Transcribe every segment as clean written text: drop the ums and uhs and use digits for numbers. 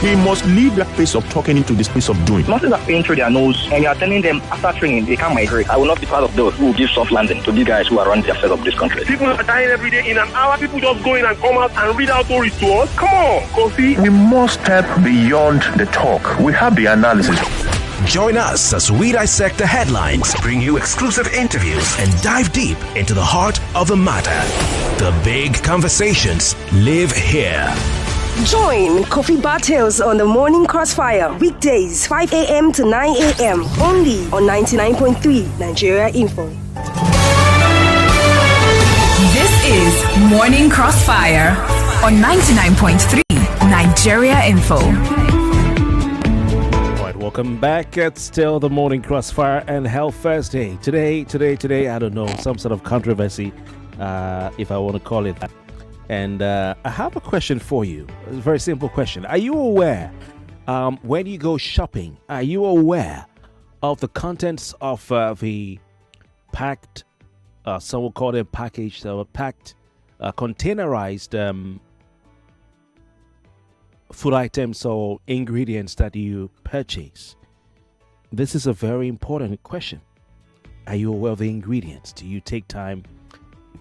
We must leave that place of talking into this place of doing. Muslims are paying through their nose, and you are telling them after training they can't migrate. I will not be part of those who will give soft landing to these guys who are running the affairs of this country. People are dying every day in an hour. People just go in and come out and read out stories to us. Come on, Kofi. We must step beyond the talk. We have the analysis. Join us as we dissect the headlines, bring you exclusive interviews, and dive deep into the heart of the matter. The big conversations live here. Join Kofi Bartels on the Morning Crossfire, weekdays 5 a.m. to 9 a.m. only on 99.3 Nigeria Info. This is Morning Crossfire on 99.3 Nigeria Info. Welcome back. It's still the Morning Crossfire and Health Thursday. Today, I don't know, some sort of controversy, if I want to call it that. And I have a question for you. It's a very simple question. Are you aware, when you go shopping, are you aware of the contents of the packed, some will call them packaged, packed, containerized food items or ingredients that you purchase? This is a very important question. Are you aware of the ingredients? Do you take time,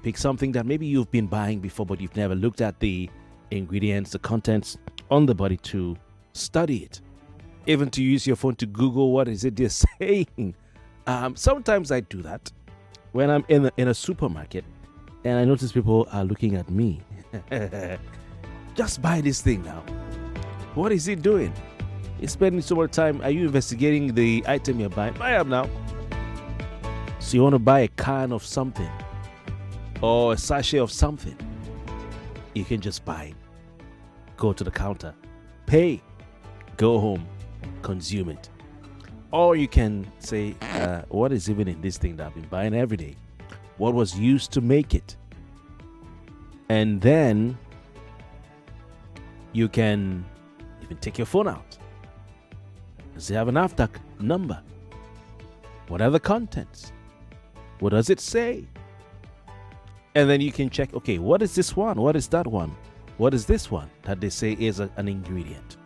pick something that maybe you've been buying before, but you've never looked at the ingredients, the contents on the body to study it, even to use your phone to Google what is it they're saying? Sometimes I do that when I'm in a supermarket and I notice people are looking at me. Just buy this thing now. What is it doing? You're spending so much time. Are you investigating the item you're buying? Buy up now. So you want to buy a can of something or a sachet of something. You can just buy it. Go to the counter. Pay. Go home. Consume it. Or you can say, what is even in this thing that I've been buying every day? What was used to make it? And then you can even take your phone out. Does it have an AFTAC number? What are the contents? What does it say? And then you can check, okay, what is this one? What is that one? What is this one that they say is an ingredient?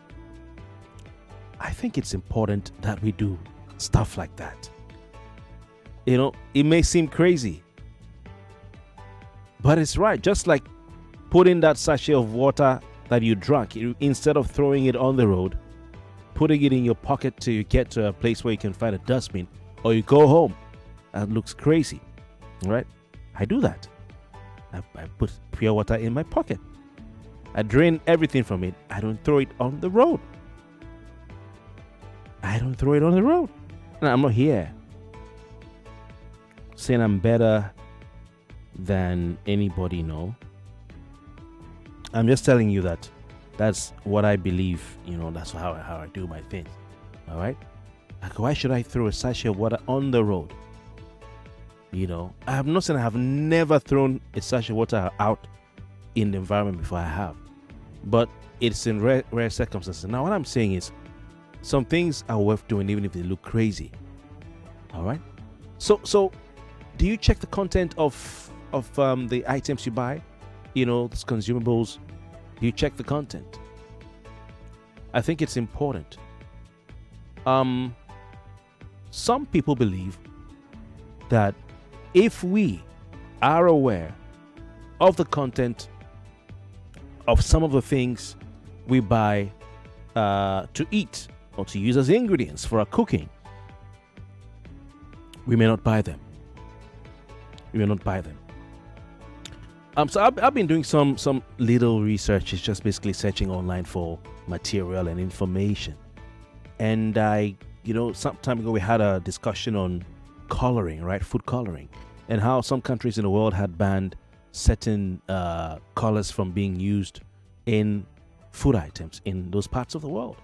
I think it's important that we do stuff like that. You know, it may seem crazy, but it's right. Just like putting that sachet of water that you drank, instead of throwing it on the road, putting it in your pocket till you get to a place where you can find a dustbin, or you go home. That looks crazy, right? I do that. I put pure water in my pocket. I drain everything from it. I don't throw it on the road. And I'm not here saying I'm better than anybody, no. I'm just telling you that that's what I believe, that's how I do my things. All right? Like, why should I throw a sachet of water on the road? I'm not saying I have never thrown a sachet of water out in the environment before. I have. But it's in rare circumstances. Now, what I'm saying is some things are worth doing even if they look crazy. All right? So do you check the content of the items you buy? Those consumables, you check the content. I think it's important. Some people believe that if we are aware of the content of some of the things we buy to eat or to use as ingredients for our cooking, we may not buy them. So I've been doing some little research. It's just basically searching online for material and information. And some time ago we had a discussion on coloring, right? Food coloring, and how some countries in the world had banned certain colors from being used in food items in those parts of the world.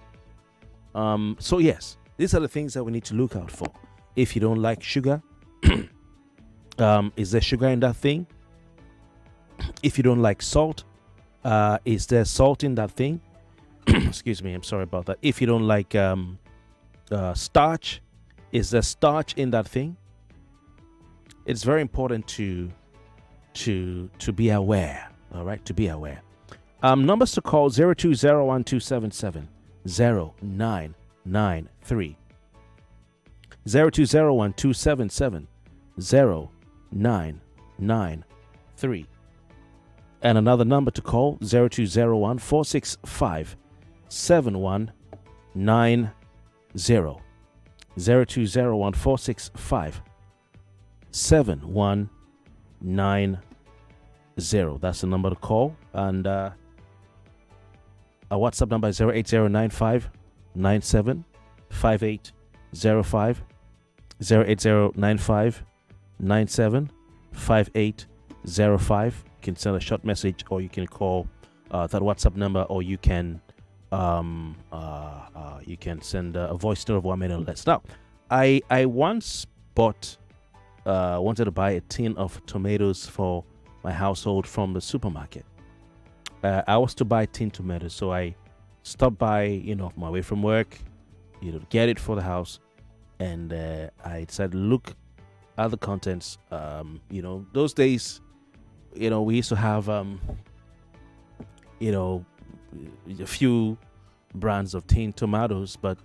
So yes, these are the things that we need to look out for. If you don't like sugar, is there sugar in that thing? If you don't like salt, is there salt in that thing? Excuse me, I'm sorry about that. If you don't like starch, is there starch in that thing? It's very important to be aware. All right, to be aware. Numbers to call 0201277 0993. 0201 277 0993. And another number to call 0201 465 7190. 0201 465 7190. That's the number to call. And our WhatsApp number is 08095 97 5805. 08095 97 5805. You can send a short message, or you can call that WhatsApp number, or you can send a voice note of 1 minute or less. Now, I once wanted to buy a tin of tomatoes for my household from the supermarket. I was to buy tin tomatoes, so I stopped by, on my way from work, to get it for the house, and I decided to look at the contents. Those days, we used to have, a few brands of tin tomatoes, but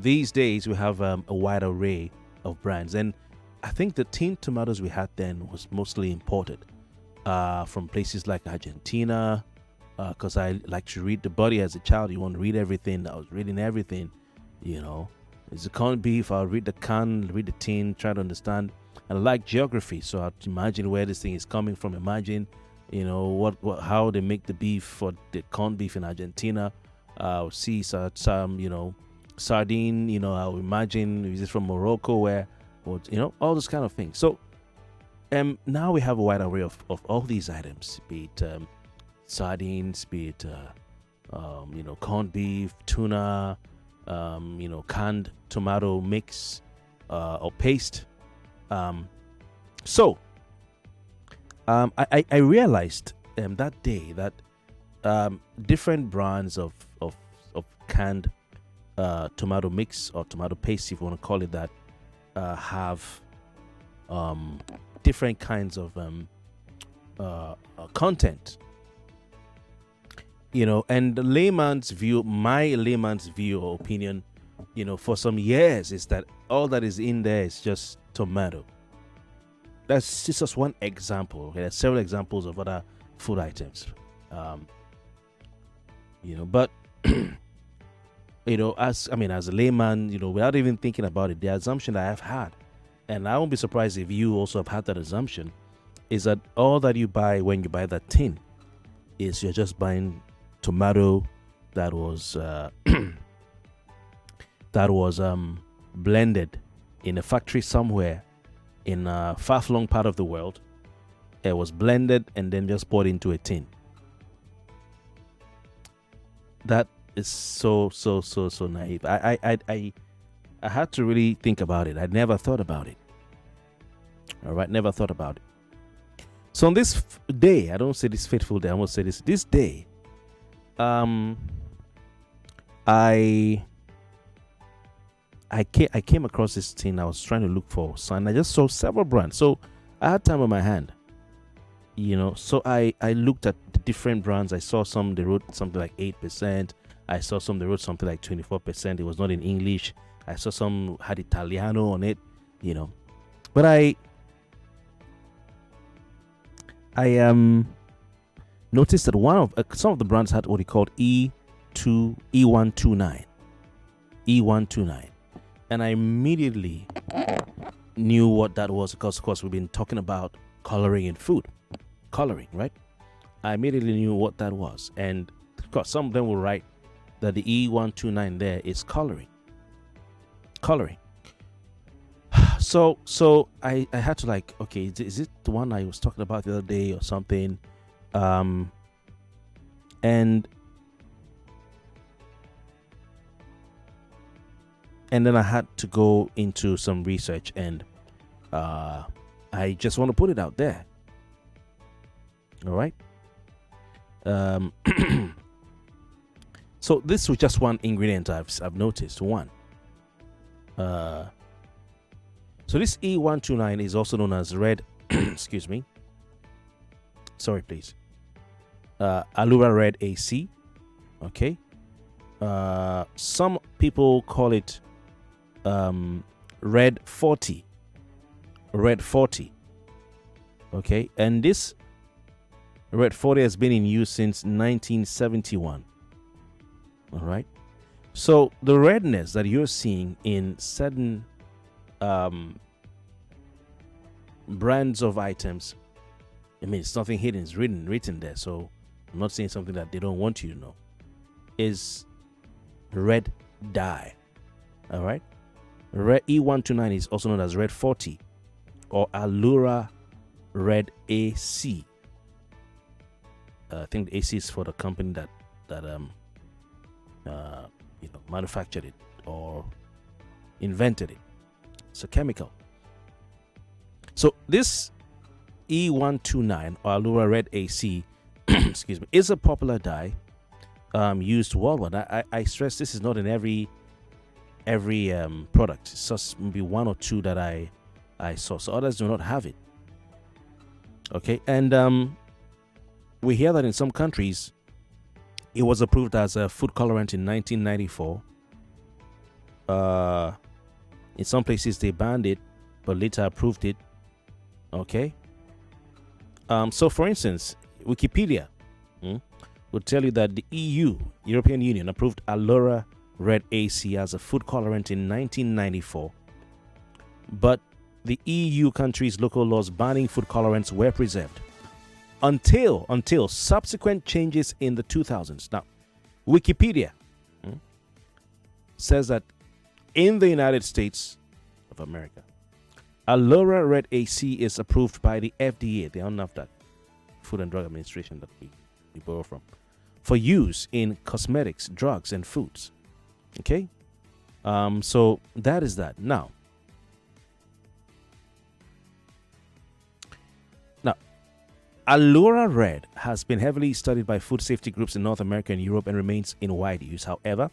these days we have a wide array of brands. And I think the tin tomatoes we had then was mostly imported from places like Argentina, because I like to read the body as a child. You want to read everything. I was reading everything, It's a corned beef. I'll read the can, read the tin, try to understand. I like geography, so I'll imagine where this thing is coming from. Imagine, how they make the beef for the corned beef in Argentina. I'll see some, sardine. I'll imagine is it from Morocco, where, all those kind of things. So, now we have a wide array of all these items, be it sardines, be it corned beef, tuna, canned tomato mix or paste. So I realized that day that different brands of canned tomato mix or tomato paste, if you want to call it that, have different kinds of content, and the my layman's view or opinion, for some years, is that all that is in there is just tomato. That's just one example. There are several examples of other food items, but as a layman, without even thinking about it, the assumption that I've had, and I won't be surprised if you also have had that assumption, is that all that you buy when you buy that tin is you're just buying tomato that was blended in a factory somewhere in a far-flung part of the world. It was blended and then just poured into a tin. That is so naive. I had to really think about it. I never thought about it. All right, never thought about it. So on this day, I don't say this fateful day, I almost say this day, I came across this thing. I was trying to look for some. I just saw several brands. So I had time on my hand, So I looked at the different brands. I saw some they wrote something like 8%. I saw some they wrote something like 24%. It was not in English. I saw some had Italiano on it, But I noticed that some of the brands had what he called E129. E129. And I immediately knew what that was because, of course, we've been talking about coloring in food. Coloring, right? I immediately knew what that was. And, of course, some of them will write that the E129 there is coloring. Coloring. So I had to okay, is it the one I was talking about the other day or something? And then I had to go into some research, and I just want to put it out there. All right. So this was just one ingredient I've noticed. One. So this E129 is also known as red. Excuse me. Sorry, please. Allura Red AC. Okay. Some people call it red 40. Red 40. Okay, and this red 40 has been in use since 1971. All right. So the redness that you're seeing in certain brands of items, I mean, it's nothing hidden, it's written there. So I'm not saying something that they don't want you to know. Is red dye. All right. Red E129 is also known as red 40 or Allura red AC. I think the AC is for the company that manufactured it or invented it. It's a chemical. So this E129 or Allura red AC, excuse me, is a popular dye used worldwide. I stress this is not in every product. It's just maybe one or two that I saw. So others do not have it. Okay, and we hear that in some countries it was approved as a food colorant in 1994. In some places they banned it, but later approved it. Okay. So for instance, Wikipedia will tell you that the European Union, approved Allura red AC as a food colorant in 1994, but the EU countries' local laws banning food colorants were preserved until subsequent changes in the 2000s. Now, Wikipedia says that in the United States of America, Allura red AC is approved by the FDA, the NAFDAC, Food and Drug Administration that we borrow from, for use in cosmetics, drugs, and foods. Okay, so that is that. Now, Allura red has been heavily studied by food safety groups in North America and Europe and remains in wide use. However,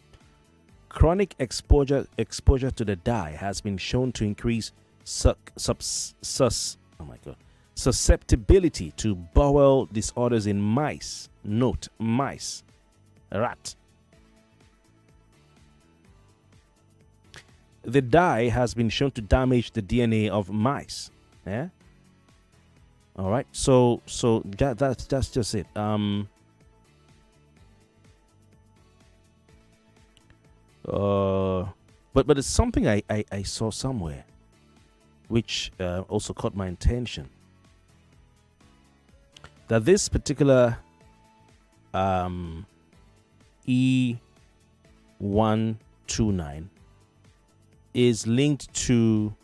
chronic exposure to the dye has been shown to increase susceptibility to bowel disorders in mice. Note, mice, rat. The dye has been shown to damage the DNA of mice. Yeah. All right. So that's just it. But it's something I saw somewhere, which also caught my attention. That this particular E129 is linked to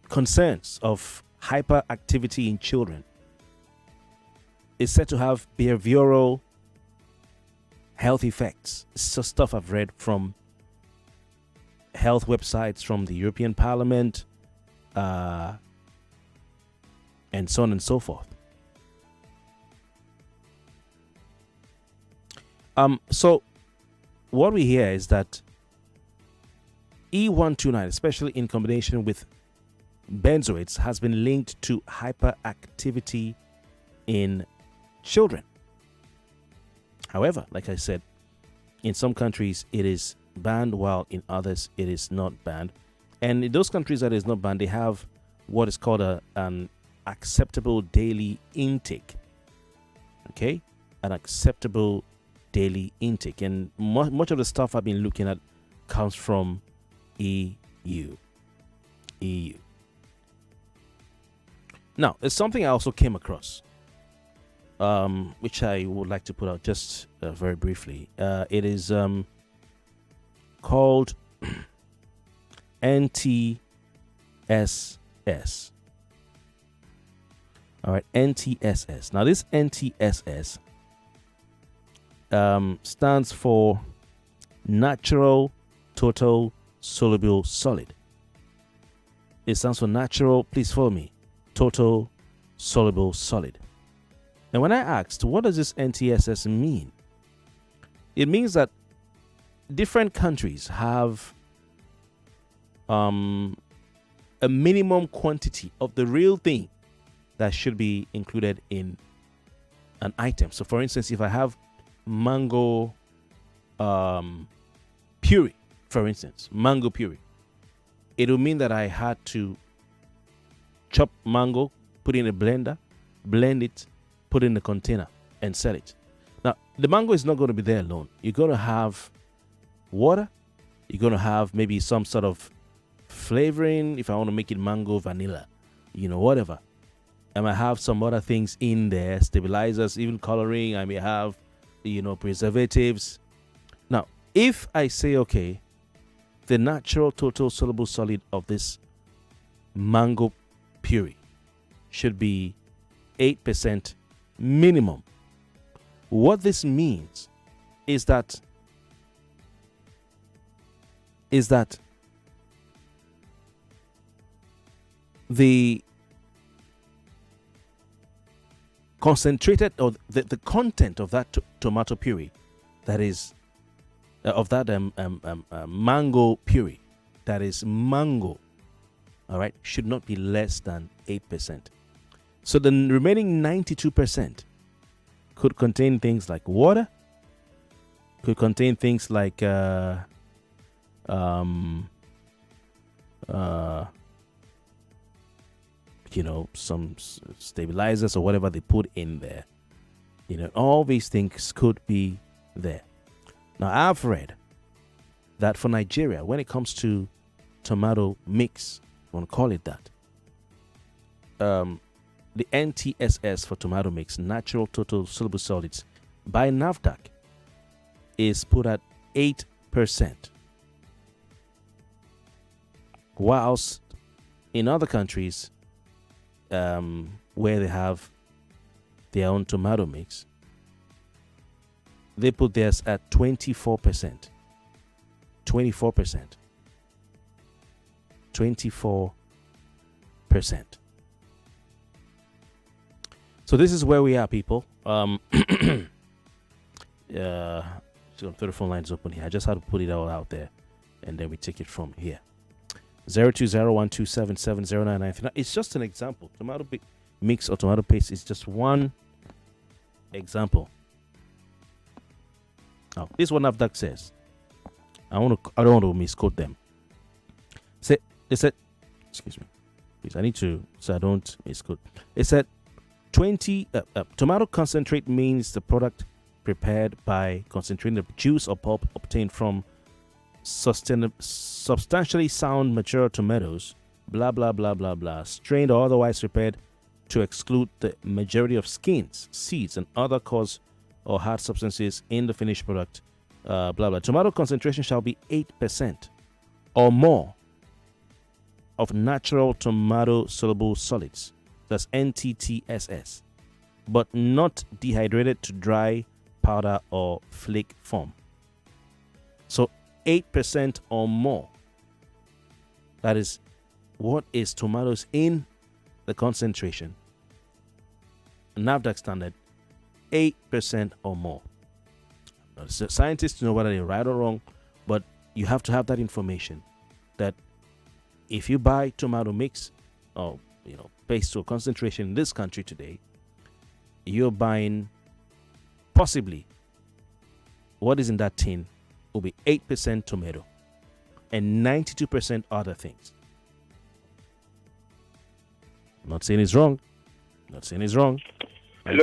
concerns of hyperactivity in children. It's said to have behavioral health effects. It's just stuff I've read from health websites from the European Parliament, and so on and so forth. So what we hear is that E129, especially in combination with benzoates, has been linked to hyperactivity in children. However, like I said, in some countries it is banned, while in others it is not banned. And in those countries that is not banned, they have what is called an acceptable daily intake. Okay, an acceptable daily intake, and much of the stuff I've been looking at comes from EU. Now, it's something I also came across, which I would like to put out just very briefly. It is called NTSS. All right, NTSS. Now, this NTSS stands for Natural Total Soluble Solid. It stands for natural, please follow me, total soluble solid. And when I asked, what does this NTSS mean? It means that different countries have a minimum quantity of the real thing that should be included in an item. So for instance, if I have mango puree, for instance, mango puree, it will mean that I had to chop mango, put it in a blender, blend it, put it in a container, and sell it. Now, the mango is not going to be there alone. You're going to have water. You're going to have maybe some sort of flavoring. If I want to make it mango vanilla, whatever. I might have some other things in there, stabilizers, even coloring. I may have, preservatives. Now, if I say, okay, the natural total soluble solid of this mango puree should be 8% minimum. What this means is that the concentrated or the content of that tomato puree, that is of that mango puree, that is mango, all right, should not be less than 8%. So the remaining 92% could contain things like water, could contain things like some stabilizers or whatever they put in there. All these things could be there. Now, I've read that for Nigeria, when it comes to tomato mix, if you want to call it that, the NTSS for tomato mix, natural total soluble solids, by NAFDAC is put at 8%. Whilst in other countries where they have their own tomato mix, they put theirs at 24%. 24%. 24%. So this is where we are, people. Just gonna throw the phone lines open here. I just had to put it all out there, and then we take it from here. 02012770993. Now, it's just an example. Tomato mix or tomato paste is just one example. Now, this one NAFDAC says. I don't want to misquote them. They said, excuse me, please. I need to, so I don't misquote. They said, tomato concentrate means the product prepared by concentrating the juice or pulp obtained from substantially sound mature tomatoes, blah blah blah blah blah, strained or otherwise prepared to exclude the majority of skins, seeds, and other coarse or hard substances in the finished product. Blah blah. Tomato concentration shall be 8% or more of natural tomato soluble solids. That's NTTSS, but not dehydrated to dry powder or flake form. So 8% or more. That is what is tomatoes in the concentration. NAFDAC standard, 8% or more. Now, scientists know whether they're right or wrong, but you have to have that information that if you buy tomato mix or paste or concentration in this country today, you're buying possibly what is in that tin will be 8% tomato and 92% other things. I'm not saying it's wrong. Hello,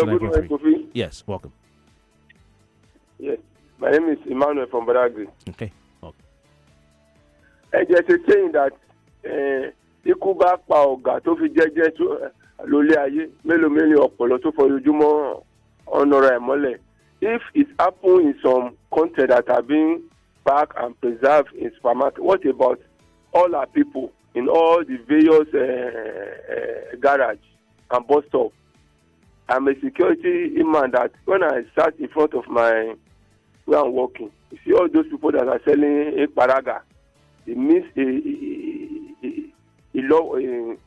good morning, Kofi. Yes, welcome. Yes, my name is Emmanuel from Badagry. Okay, welcome. Just saying that ikú bá pa ọ̀gá tó fi jẹ́jẹ́ lólé ayé mélòó ọ̀pọ̀lọ́ tó fọyójúmọ́ ọ̀nà ẹ̀ mọ́lẹ̀. If it happens in some content that are being packed and preserved in supermarket, what about all our people in all the various garage and bus stop? I'm a security man that when I sat in front of where I'm working, you see all those people that are selling a paraga. It means a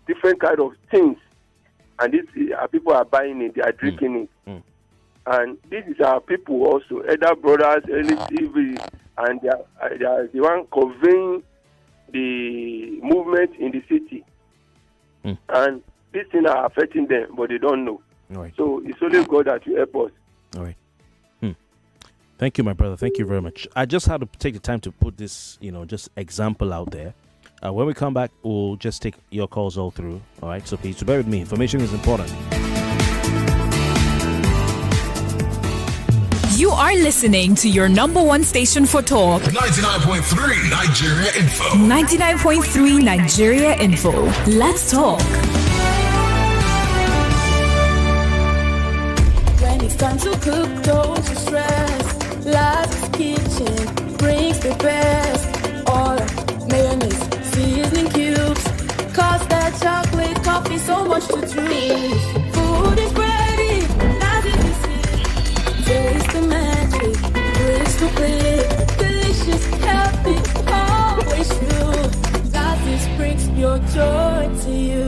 different kind of things, and these people are buying it, they are drinking it, and this is our people also, elder brothers, relatives, and they are the one conveying the movement in the city, and these things are affecting them, but they don't know. All right. So it's only God that will help us. All right. Thank you, my brother. Thank you very much. I just had to take the time to put this, just example out there. When we come back, we'll just take your calls all through. All right, so please bear with me. Information is important. You are listening to your number one station for talk. 99.3 Nigeria Info. 99.3 Nigeria Info. Let's talk. When it's time to cook, don't you stress. Life's kitchen brings the best. Oil, mayonnaise, seasoning cubes. Cause that chocolate coffee, so much to choose. Food is ready, as it is here. Taste the magic, crystal clear. Delicious, healthy, always true. Lazarus brings your joy to you.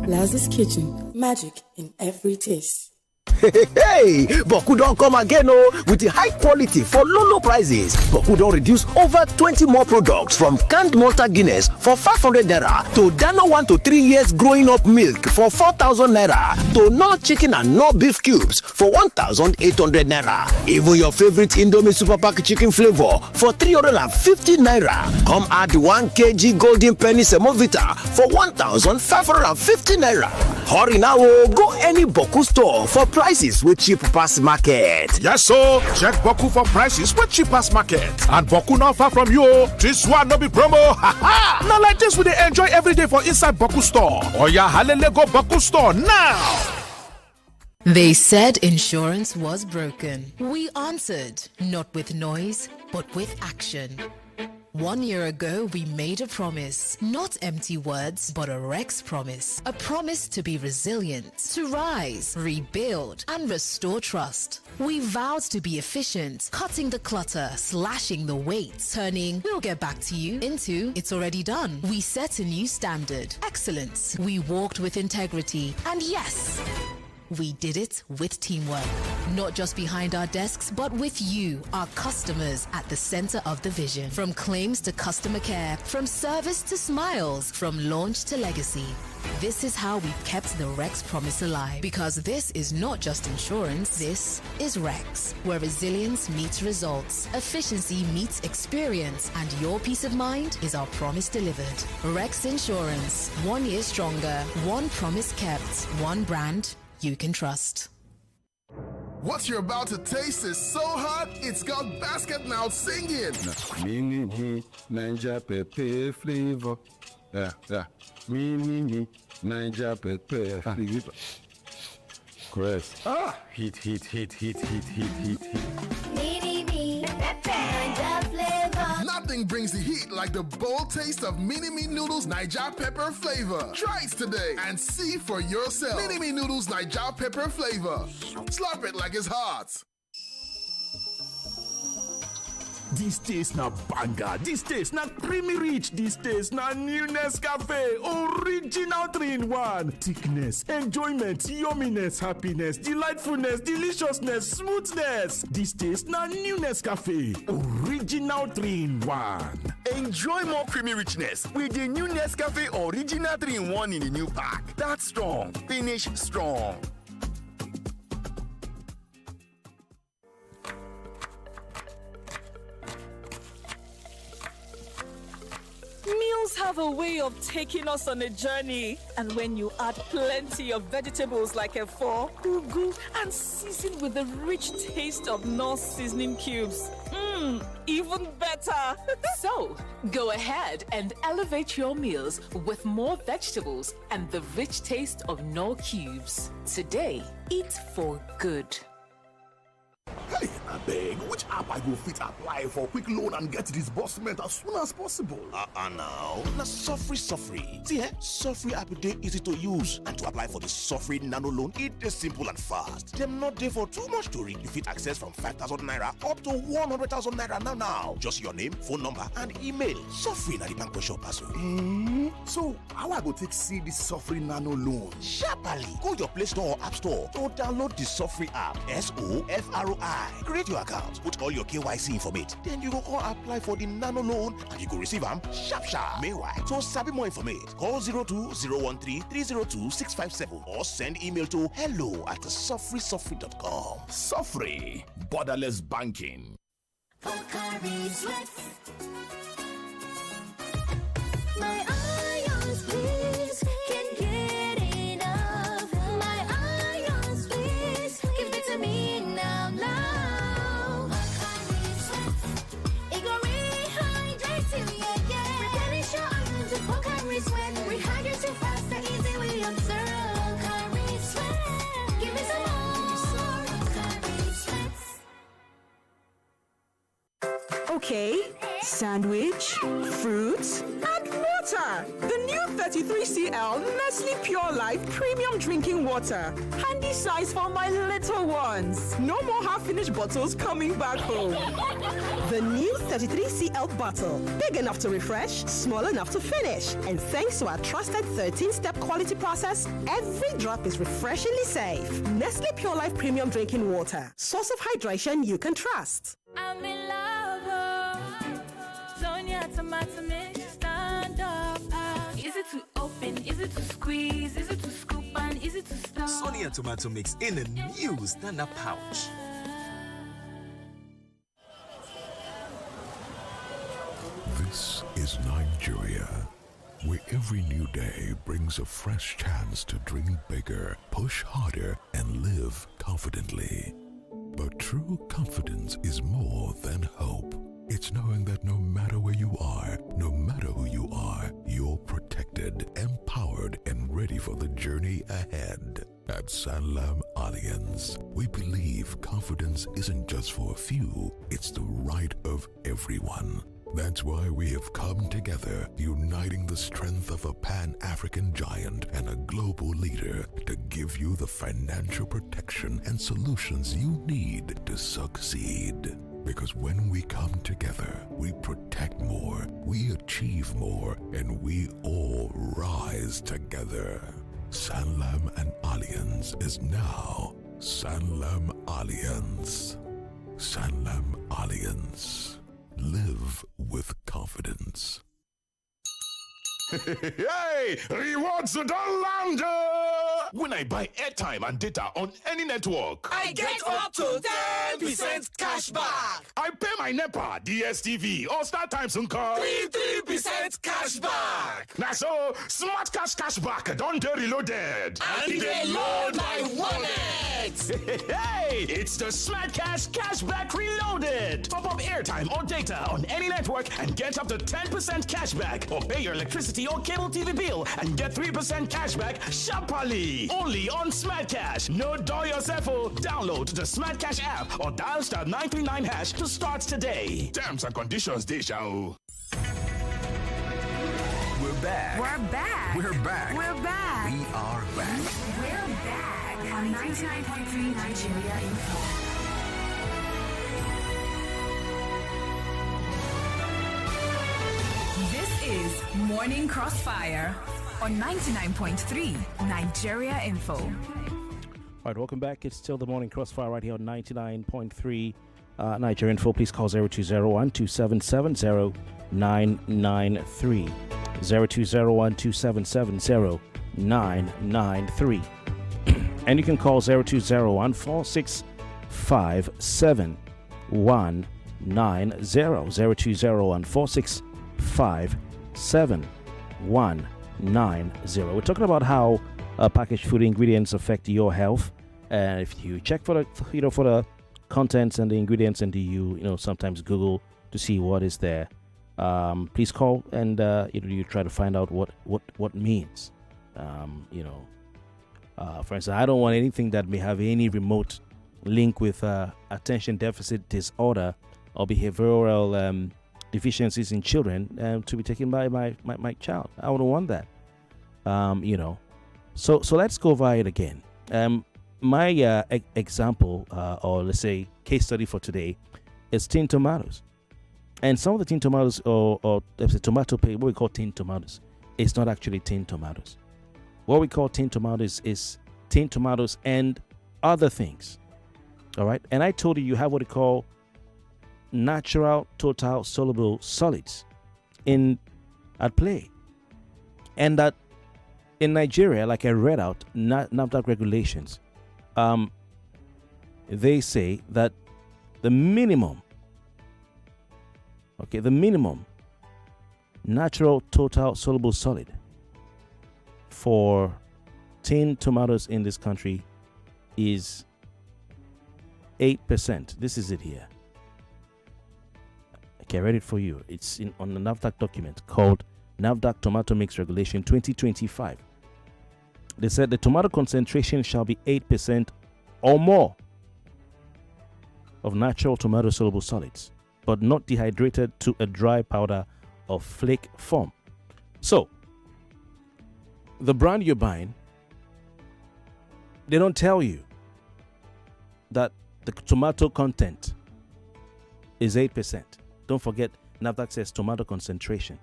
Lazarus Kitchen, magic in every taste. Hey, Boku don't come again with the high quality for low prices. Boku don't reduce over 20 more products from canned Malta Guinness for 500 naira to Dano 1 to 3 years growing up milk for 4,000 naira to no chicken and no beef cubes for 1,800 naira. Even your favorite Indomie Super Pack chicken flavor for 350 naira. Come add 1 kg golden penny semovita for 1,550 naira. Hurry now, go any Boku store for prices with cheap pass market. Yes, so check Boku for prices with cheap pass market. And Boku not far from you. This one no be promo. Now like this we dey enjoy every day for inside Boku store. Oh yeah, halele go Boku store now. They said insurance was broken. We answered, not with noise, but with action. 1 year ago, we made a promise, not empty words, but a Rex promise. A promise to be resilient, to rise, rebuild, and restore trust. We vowed to be efficient, cutting the clutter, slashing the weight, turning "we'll get back to you" into "it's already done." We set a new standard, excellence. We walked with integrity, and yes, we did it with teamwork. Not just behind our desks, but with you, our customers, at the center of the vision. From claims to customer care, from service to smiles, from launch to legacy. This is how we've kept the Rex promise alive. Because this is not just insurance, this is Rex, where resilience meets results, efficiency meets experience, and your peace of mind is our promise delivered. Rex Insurance, 1 year stronger, one promise kept, one brand you can trust. What you're about to taste is so hot, it's got basket mouth singing. Mini Ninja Pepe flavor. Yeah. Mini Ninja Pepe flavor. Chris. Heat. Mini Ninja flavor. Nothing brings the heat like the bold taste of Mini Me Noodles Niger Pepper flavor. Try it today and see for yourself. Mini Me Noodles Niger Pepper flavor. Slap it like it's hot. This taste na banger, this taste na creamy rich, this taste na new Nescafe, original 3-in-1. Thickness, enjoyment, yumminess, happiness, delightfulness, deliciousness, smoothness. This taste na new Nescafe, original 3-in-1. Enjoy more creamy richness with the new Nescafe original 3-in-1 in the new pack. That's strong, finish strong. Meals have a way of taking us on a journey, and when you add plenty of vegetables like efo, ugu, and season with the rich taste of North seasoning cubes, even better. So, go ahead and elevate your meals with more vegetables and the rich taste of Knorr cubes. Today, eat for good. Hey, abeg, which app I go fit apply for quick loan and get disbursement as soon as possible? Now, na Sofri. See, Sofri app dey easy to use, and to apply for the Sofri Nano loan, it is simple and fast. Dem not dey for too much to read. You fit access from 5,000 naira up to 100,000 naira now. Just your name, phone number, and email. Sofri na the bank wey sure pass. So, how I go take see the Sofri Nano loan? Sharply, go your Play Store or App Store to download the Sofri app. SOFRI. Create your your account, put all your KYC information, then you go call apply for the nano loan and you go receive them sharp sharp. Meanwhile, to sabi more information, call 02-013-302-657 or send email to hello@sofrysofri.com. Sofri, borderless banking. My ions, please, can't get enough. My ions, please, give it to me now, now. It gon' rehydrate you, yeah. Replenish your ions with Pocari Sweat. Rehydrate you faster, easy we observe. Pocari Sweat, give me some more. Pocari Sweat. Okay, sandwich, fruits, and water. The new 33cl Nestle Pure Life Premium Drinking Water. Handy size for my little ones. No more half-finished bottles coming back home. The new 33cl bottle. Big enough to refresh, small enough to finish. And thanks to our trusted 13-step quality process, every drop is refreshingly safe. Nestle Pure Life Premium Drinking Water. Source of hydration you can trust. I'm in love. Sonia tomato mix, stand up. Is it to open? Is it to squeeze? Is it to scoop? And is it to stir? Sonia tomato mix in a new stand-up pouch. This is Nigeria, where every new day brings a fresh chance to dream bigger, push harder, and live confidently. But true confidence is more than hope. It's knowing that no matter where you are, no matter who you are, you're protected, empowered, and ready for the journey ahead. At Sanlam Alliance, we believe confidence isn't just for a few, it's the right of everyone. That's why we have come together, uniting the strength of a Pan-African giant and a global leader to give you the financial protection and solutions you need to succeed. Because when we come together, we protect more, we achieve more, and we all rise together. Sanlam and Alliance is now Sanlam Alliance. Sanlam Alliance. Live with confidence. Hey, rewards to the lander! When I buy airtime and data on any network, I get up to 10% cash back. I pay my NEPA, DSTV, or StarTimes and call 3% cash back. Now so, Smart Cash back don't get reloaded. And they load my wallet. Hey, it's the Smart Cash back reloaded. Top up airtime or data on any network and get up to 10% cash back, or pay your electricity or cable TV bill and get 3% cash back sharply. Only on Smart Cash. No dull yourself. Download the Smart Cash app or dial *939# to start today. Terms and conditions they shall. We're back. We're back. We're back. We're back. We are back. We're back on 99.3 Nigeria Info. This is Morning Crossfire on 99.3 Nigeria Info. All right, welcome back. It's still the Morning Crossfire right here on 99.3 Nigeria Info. Please call 0201-277-0993. 0201-277-0993. And you can call 0201-465-7190. 0201-465-7190. We're talking about how packaged food ingredients affect your health. And if you check for the for the contents and the ingredients, and you sometimes Google to see what is there, please call and you try to find out what means. For instance, I don't want anything that may have any remote link with attention deficit disorder or behavioral deficiencies in children to be taken by my child. I wouldn't want that. So let's go over it again. My example, or let's say case study for today, is tin tomatoes. And some of the tin tomatoes, or let's say tomato paste, what we call tin tomatoes, it's not actually tin tomatoes. What we call tin tomatoes is tin tomatoes and other things. All right. And I told you have what they call natural total soluble solids at play. And that in Nigeria, like I read out NAFDAC regulations, they say that the minimum natural total soluble solid for tinned tomatoes in this country is 8%. This is it here. Okay, I read it for you. It's on the NAFDAC document called NAFDAC Tomato Mix Regulation 2025. They said the tomato concentration shall be 8% or more of natural tomato soluble solids, but not dehydrated to a dry powder of flake form. So, the brand you're buying, they don't tell you that the tomato content is 8%. Don't forget, NAFDAC says tomato concentration,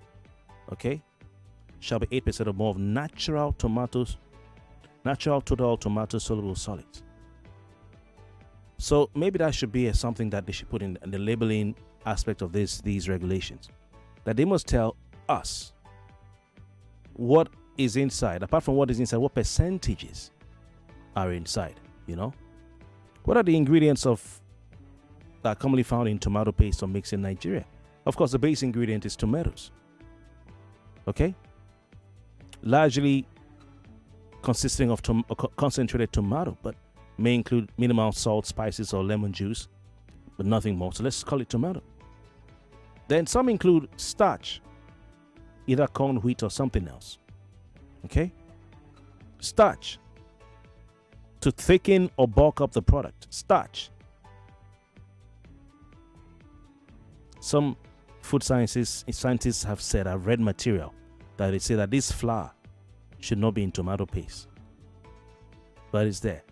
okay, shall be 8% or more of natural total tomato soluble solids. So maybe that should be something that they should put in the labeling aspect of these regulations, that they must tell us what is inside. Apart from what is inside, what percentages are inside, What are the ingredients that are commonly found in tomato paste or mix in Nigeria? Of course, the base ingredient is tomatoes. Okay? Largely consisting of concentrated tomato, but may include minimal salt, spices, or lemon juice, but nothing more. So let's call it tomato. Then some include starch, either corn, wheat, or something else. Okay? Starch, to thicken or bulk up the product. Starch. Some food scientists have said, I've read material, that they say that this flour should not be in tomato paste. But it's there.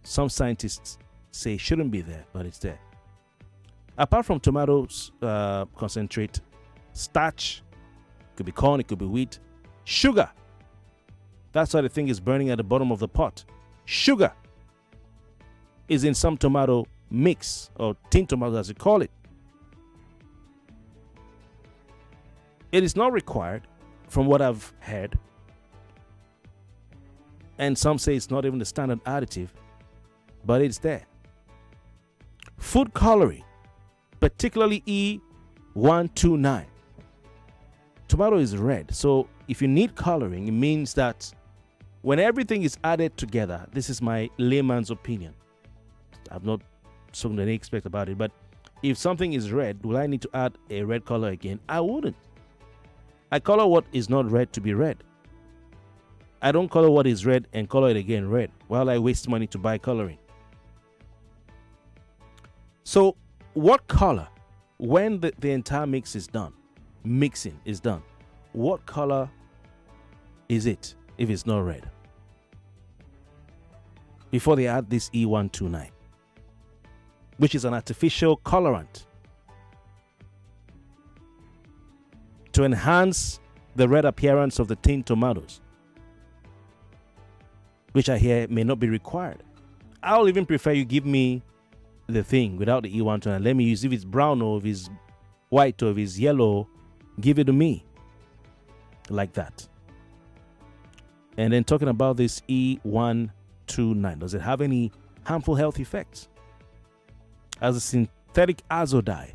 Some scientists say it shouldn't be there, but it's there. Apart from tomatoes, concentrate, starch, it could be corn, it could be wheat, sugar. That's why the thing is burning at the bottom of the pot. Sugar is in some tomato mix, or tinned tomato as you call it. It is not required, from what I've heard, and some say it's not even the standard additive, but it's there. Food coloring, particularly E129. Tomato is red, so if you need coloring, it means that when everything is added together, this is my layman's opinion. I've not spoken to any expert about it, but if something is red, will I need to add a red color again? I wouldn't. I color what is not red to be red. I don't color what is red and color it again red while I waste money to buy coloring. So what color, when the entire mixing is done, what color is it if it's not red? Before they add this E129, which is an artificial colorant to enhance the red appearance of the tinned tomatoes, which I hear may not be required. I'll even prefer you give me the thing without the E129. Let me use, if it's brown or if it's white or if it's yellow, give it to me like that. And then talking about this E129, does it have any harmful health effects? As a synthetic azo dye,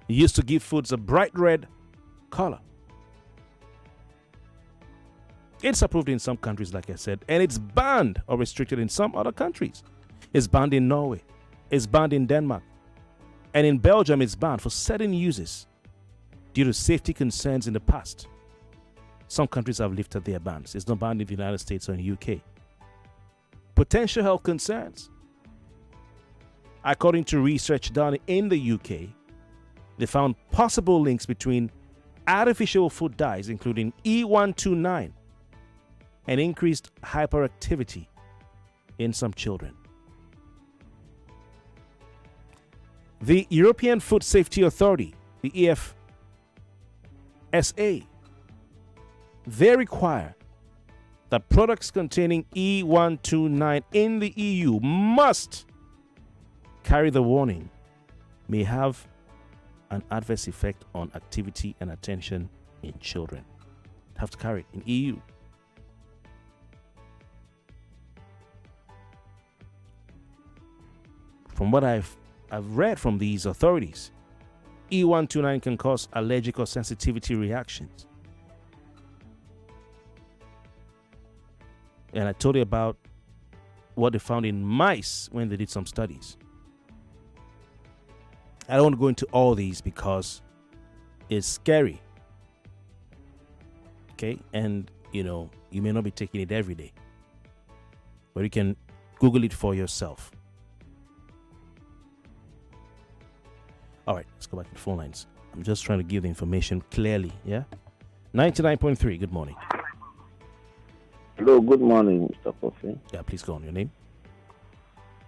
it used to give foods a bright red color. It's approved in some countries, like I said, and it's banned or restricted in some other countries. It's banned in Norway, it's banned in Denmark, and in Belgium it's banned for certain uses due to safety concerns in the past. Some countries have lifted their bans. It's not banned in the United States or in the UK. Potential health concerns. According to research done in the UK, they found possible links between artificial food dyes, including E129, and increased hyperactivity in some children. The European Food Safety Authority, the EFSA, they require that products containing E129 in the EU must carry the warning may have an adverse effect on activity and attention in children. Have to carry it in EU. From what I've read from these authorities, E129 can cause allergic or sensitivity reactions. And I told you about what they found in mice when they did some studies. I don't want to go into all these because it's scary. Okay? And, you may not be taking it every day. But you can Google it for yourself. All right, let's go back to the phone lines. I'm just trying to give the information clearly, yeah? 99.3, good morning. Hello, good morning, Mr. Kofi. Yeah, please go on. Your name?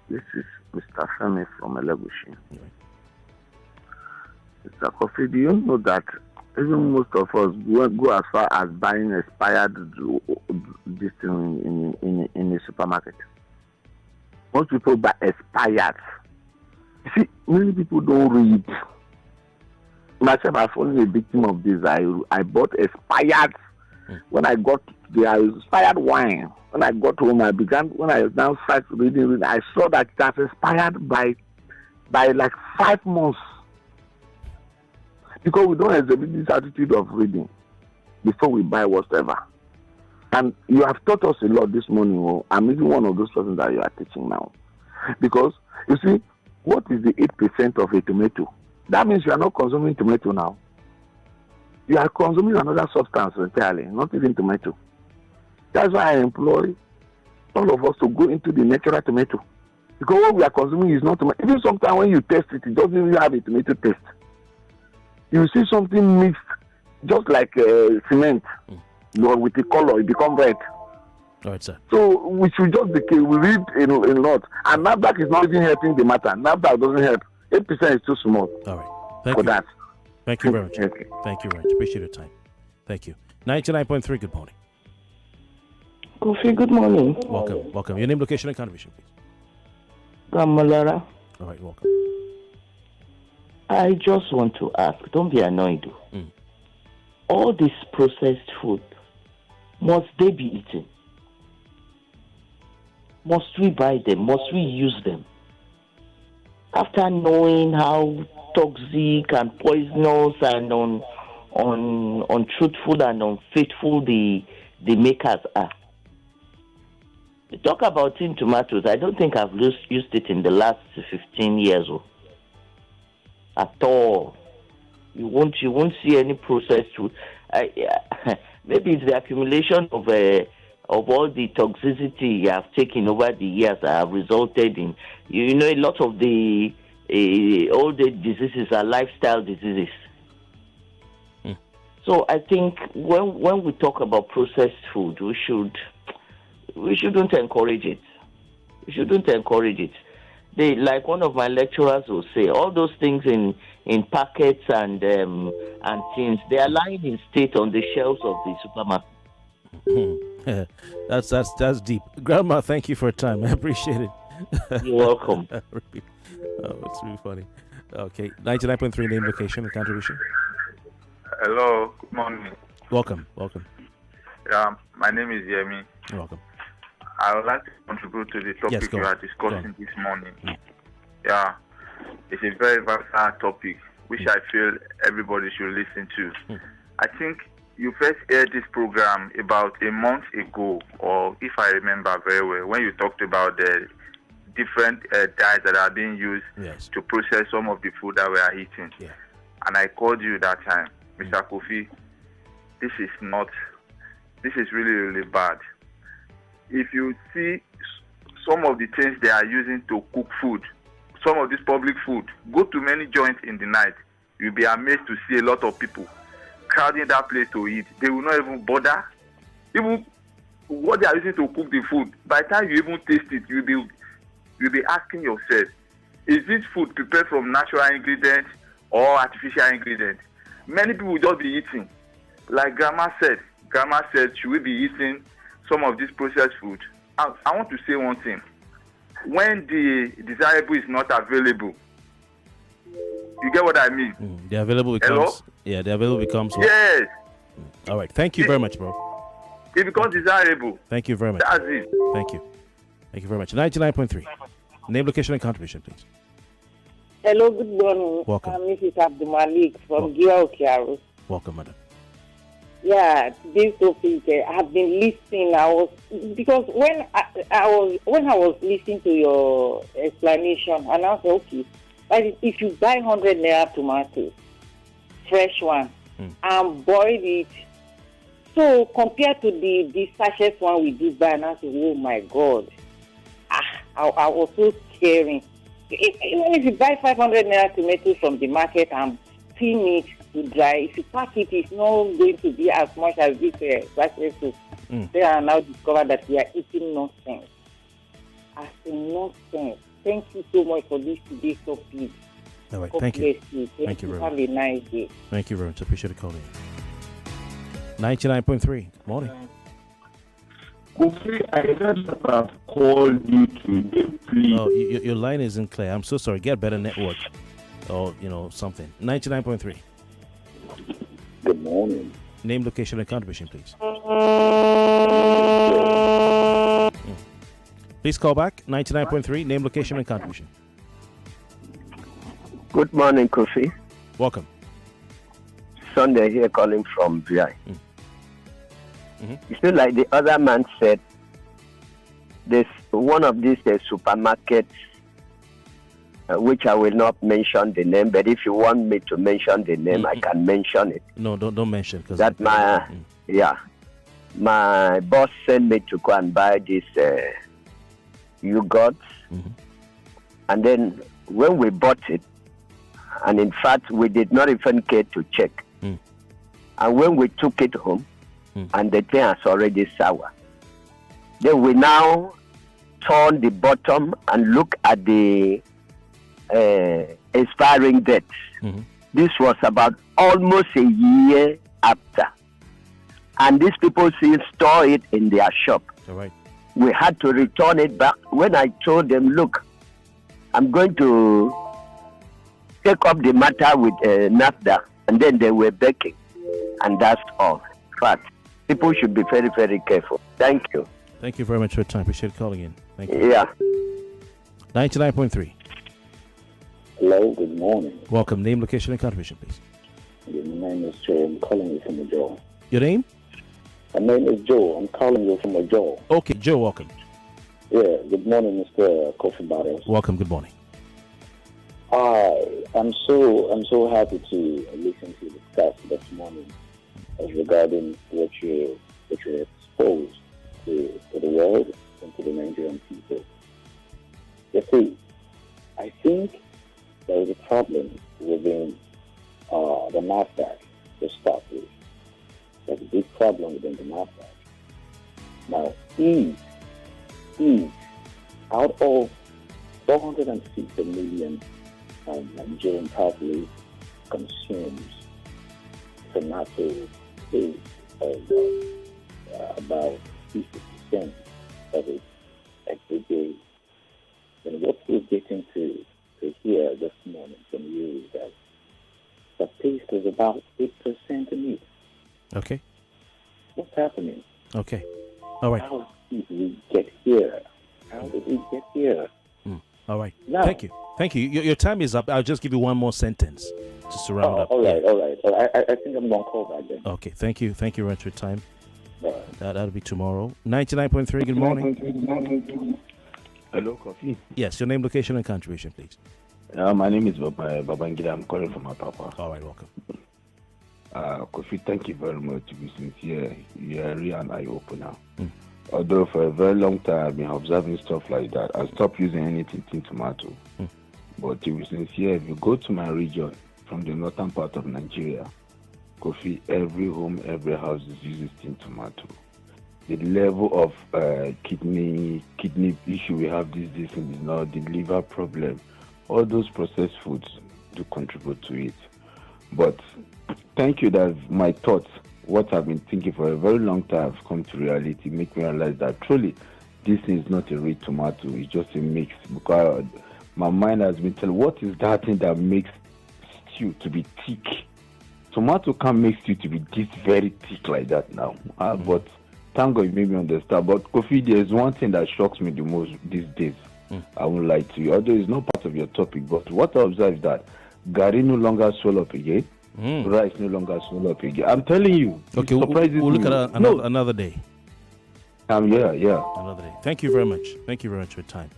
This is Mr. Femi from Elegushi. Right. Mr. Kofi, do you know that even most of us go as far as buying expired this thing in the supermarket? Most people buy expired. You see, many people don't read. Myself, I've only a victim of this. I bought expired. When I got the expired wine, when I got home, when I now started reading, I saw that it has expired by like 5 months. Because we don't exhibit this attitude of reading before we buy whatever. And you have taught us a lot this morning. Oh, I'm even one of those persons that you are teaching now. Because, you see, what is the 8% of a tomato? That means you are not consuming tomato now. You are consuming another substance entirely, not even tomato. That's why I employ all of us to go into the natural tomato. Because what we are consuming is not tomato. Even sometimes when you taste it, it doesn't even have a tomato taste. You see something mixed, just like cement, but with the color, it becomes red. All right, sir. So we should just be careful. We read a lot. And NAFDAC is not even helping the matter. NAFDAC doesn't help. 8% is too small. All right. Thank for you. that. Thank you very much. Okay. Thank you very much. Appreciate your time. Thank you. 99.3, good morning. Kofi, good morning. Welcome. Your name, location, and contribution, please. Ramalara. All right, welcome. I just want to ask, don't be annoyed. All this processed food, must they be eaten? Must we buy them? Must we use them? After knowing how toxic and poisonous and untruthful and unfaithful the makers are. You talk about tin tomatoes. I don't think I've used it in the last 15 years at all. You won't see any processed food. Maybe it's the accumulation of all the toxicity you have taken over the years that have resulted in, a lot of the all the diseases are lifestyle diseases. So I think when we talk about processed food, we shouldn't encourage it. We shouldn't encourage it. Like one of my lecturers will say, all those things in packets and things, they are lying in state on the shelves of the supermarket. That's deep. Grandma, thank you for your time. I appreciate it. You're welcome. It's really funny. Okay, 99.3 name, location, and contribution. Hello, good morning. Welcome. Yeah, my name is Yemi. You're welcome. I would like to contribute to the topic we are discussing this morning. Yeah, it's a very versatile topic, which I feel everybody should listen to. I think you first aired this program about a month ago, or if I remember very well, when you talked about the different dyes that are being used to process some of the food that we are eating. Yeah. And I called you that time, Mr. Kofi, this is really, really bad. If you see some of the things they are using to cook food, some of this public food, go to many joints in the night, you'll be amazed to see a lot of people crowding that place to eat. They will not even bother. Even what they are using to cook the food, by the time you even taste it, you'll be asking yourself, is this food prepared from natural ingredients or artificial ingredients? Many people will just be eating. Like Grandma said, should we be eating some of this processed food? I want to say one thing. when the desirable is not available. You get what I mean? The available becomes. Hello? Yeah, the available becomes. What? Yes. All right. Thank you very much, bro. It becomes desirable. Thank you very much. That's it. Thank you. Thank you very much. 99.3. Name, location, and contribution, please. Hello, good morning. Welcome. I'm Mrs. Abdul Malik from Gia Okiaru. Welcome, madam. Yeah, today's topic, I've been listening. Because when I was listening to your explanation, and I said, okay, but if you buy 100 naira tomatoes, fresh one, and boil it, so compared to the sachet one we did buy, and I said, oh my God, I was so scaring. Even if you buy 500 naira tomatoes from the market and thin it to dry, if you pack it, it's not going to be as much as this sachet soup. They are now discovered that we are eating nonsense. I say nonsense. Thank you so much for this today's topic. All right, God thank you. bless you. Thank you very Have much. a nice day. Thank you very much. Appreciate the call in. 99.3. Morning. Kofi, I heard that I've called you today, please. Oh, your line isn't clear. I'm so sorry. Get better network or, something. 99.3. Good morning. Name, location, and contribution, please. Please call back. 99.3. Name, location, and contribution. Good morning, Kofi. Welcome. Sunday here calling from VI. You see, like the other man said, there's one of these supermarkets, which I will not mention the name, but if you want me to mention the name, I can mention it. No, don't mention. That my boss sent me to go and buy this yogurt. And then when we bought it, and in fact, we did not even care to check. And when we took it home, and the thing is already sour, then we now turn the bottom and look at the expiring date. This was about almost a year after. And these people still store it in their shop. All right. We had to return it back. When I told them, look, I'm going to take up the matter with NAFDA, and then they were begging. And that's all. But people should be very, very careful. Thank you. Thank you very much for your time. Appreciate calling in. Thank you. Yeah. 99.3. Hello, good morning. Welcome. Name, location, and contribution, please. My name is Joe. I'm calling you from Joe. Your name? My name is Joe. I'm calling you from Joe. Okay, Joe, welcome. Yeah, good morning, Mr. Kofi Bartels. Welcome, good morning. I'm so happy to listen to you discuss this morning as regarding what you exposed to the world and to the Nigerian people. You see, I think there is a problem within the NAFDAC to start with. There's a big problem within the NAFDAC. Now, if out of 450 million Nigerian population consumes tomato paste of about 50% of it every day, then what we're getting to hear this morning from you is that the paste is about 8% in it. Okay. What's happening? Okay. All right. How did we get here? How did we get here? All right. Now, Thank you. Thank you. Your time is up. I'll just give you one more sentence just to round up. All right. I think I'm going to call back then. Okay. Thank you. Thank you very much for your time. That'll be tomorrow. 99.3. Good morning. Hello, Kofi. Yes. Your name, location, and contribution, please. My name is Babangida. I'm calling from Apapa. All right. Welcome. Kofi, thank you very much. To be sincere, you are really an eye-opener. Although for a very long time I've been observing stuff like that, I stopped using anything tin tomato. But to be sincere, if you go to my region, from the northern part of Nigeria, Kofi, every home, every house is using tin tomato. The level of kidney issue we have these days is now the liver problem. All those processed foods do contribute to it. But thank you that my thoughts, what I've been thinking for a very long time, have come to reality, make me realize that truly this is not a red tomato, it's just a mix. Because my mind has been telling, what is that thing that makes stew to be thick? Tomato can't make stew to be this very thick like that now. But thank God you made me understand. But Kofi, there's one thing that shocks me the most these days. I won't lie to you, although it's not part of your topic. But what I observe is that Gary no longer swell up again. Rice no longer swell up again. I'm telling you. Okay, we'll look at another day. Yeah. Another day. Thank you very much. Thank you very much for your time.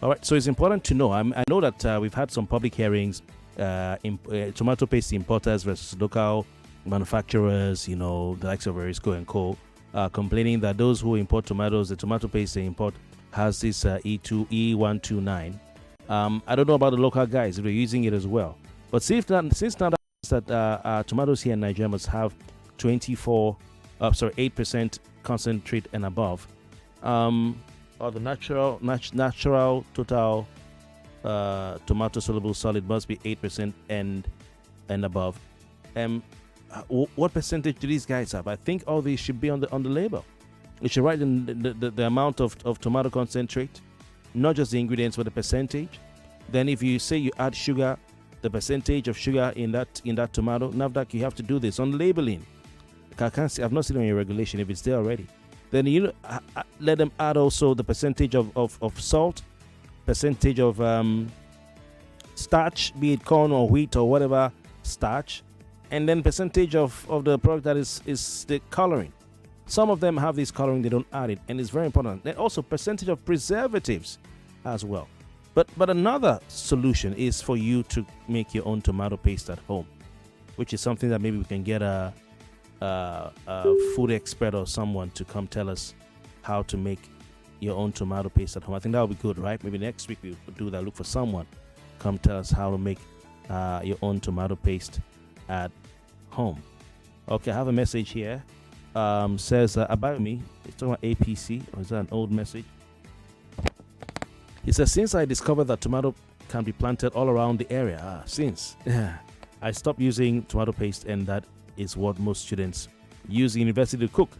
All right, so it's important to know. I know that we've had some public hearings, tomato paste importers versus local manufacturers, the likes of Erisco and Co., complaining that those who import tomatoes, the tomato paste they import has this E129. I don't know about the local guys if they're using it as well. But since now that tomatoes here in Nigeria must have 8% concentrate and above, or the natural total tomato soluble solid must be 8% and above. What percentage do these guys have? I think all these should be on the label. You should write the amount of tomato concentrate, not just the ingredients, but the percentage. Then if you say you add sugar, the percentage of sugar in that tomato, NAFDAC, you have to do this on labeling. I can't see, I've not seen it in your regulation if it's there already. Then let them add also the percentage of salt, percentage of starch, be it corn or wheat or whatever starch, and then percentage of the product that is the coloring. Some of them have this coloring, they don't add it, and it's very important. Then also percentage of preservatives as well. But another solution is for you to make your own tomato paste at home, which is something that maybe we can get a food expert or someone to come tell us how to make your own tomato paste at home. I think that would be good, right? Maybe next week we'll do that. Look for someone come tell us how to make your own tomato paste at home. Okay, I have a message here. Says about me. It's talking about APC, or is that an old message? It says, since I discovered that tomato can be planted all around the area, I stopped using tomato paste, and that is what most students use in university to cook.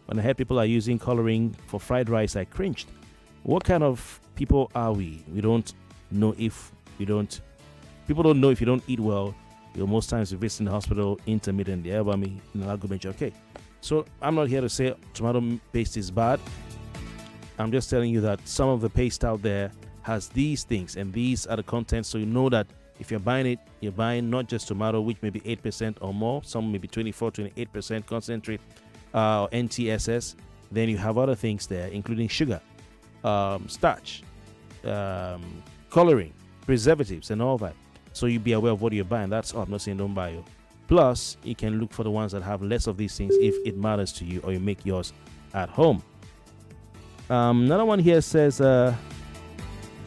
When I heard people are using coloring for fried rice, I cringed. What kind of people are we? People don't know if you don't eat well. Most times you visit in the hospital intermittently. Okay. So I'm not here to say tomato paste is bad. I'm just telling you that some of the paste out there has these things, and these are the contents, so you know that if you're buying it, you're buying not just tomato, which may be 8% or more, some may be 24-28% concentrate or NTSS. Then you have other things there, including sugar, starch, coloring, preservatives, and all that. So you be aware of what you're buying. That's all. I'm not saying don't buy it. Plus, you can look for the ones that have less of these things if it matters to you, or you make yours at home. Another one here says,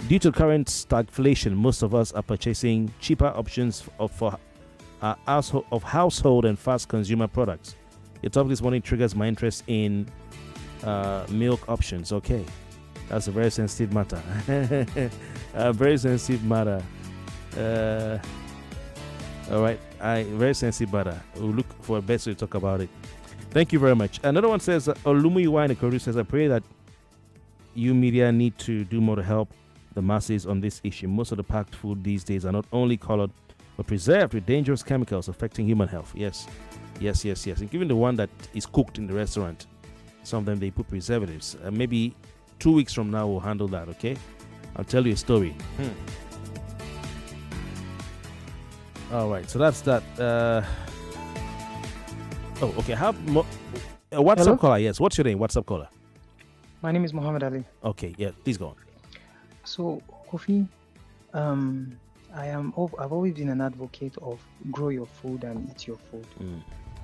due to current stagflation, most of us are purchasing cheaper options for household and fast consumer products. Your topic this morning triggers my interest in milk options. Okay, that's a very sensitive matter. A very sensitive matter. All right, very sensitive matter. We'll look for a best way to talk about it. Thank you very much. Another one says, Olumuyiwa in the says, I pray that you media need to do more to help the masses on this issue. Most of the packed food these days are not only colored but preserved with dangerous chemicals affecting human health. Yes, including the one that is cooked in the restaurant. Some of them, they put preservatives. Maybe 2 weeks from now we'll handle that. Okay, I'll tell you a story. All right, so that's that. Okay. Have WhatsApp caller. Yes, what's your name? WhatsApp caller. My name is Muhammad Ali. Okay, yeah, please go on. So, Kofi, I've always been an advocate of grow your food and eat your food.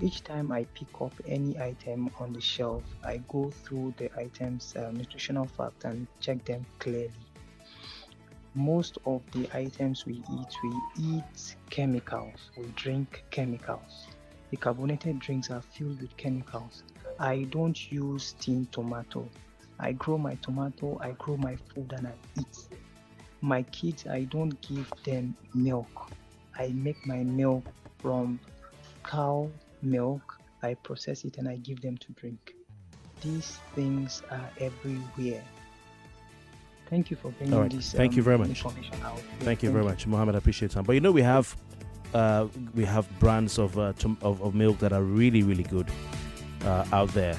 Each time I pick up any item on the shelf, I go through the item's nutritional facts and check them clearly. Most of the items we eat chemicals. We drink chemicals. The carbonated drinks are filled with chemicals. I don't use steamed tomato. I grow my tomato, I grow my food, and I eat. My kids, I don't give them milk. I make my milk from cow milk. I process it and I give them to drink. These things are everywhere. Thank you for bringing All right. this Thank you very much. information out. Thank you very much, Mohammed. I appreciate time. But you know, we have brands of milk that are really, really good out there.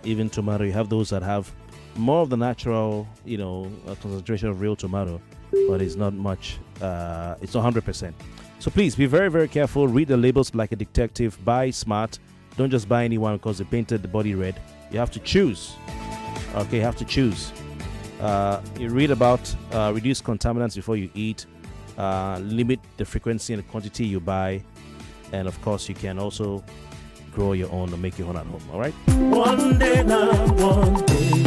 Even tomato, you have those that have more of the natural, concentration of real tomato, but it's not much. It's 100%. So please be very, very careful. Read the labels like a detective. Buy smart. Don't just buy anyone because they painted the body red. You have to choose. Okay, you have to choose. You read about reduce contaminants before you eat. Limit the frequency and the quantity you buy. And of course, you can also grow your own or make your own at home. All right? One day now, one day.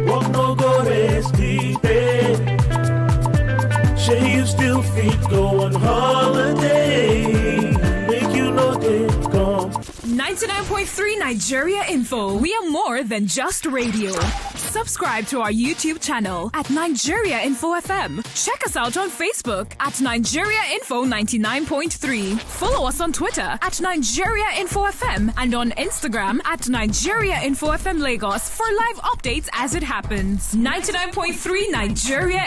Walk no go rest deep. Say you still fit go on holiday. Make you know they come. 99.3 Nigeria Info. We are more than just radio. Subscribe to our YouTube channel at Nigeria Info FM. Check us out on Facebook at Nigeria Info 99.3. Follow us on Twitter at Nigeria Info FM and on Instagram at Nigeria Info FM Lagos for live updates as it happens. 99.3 Nigeria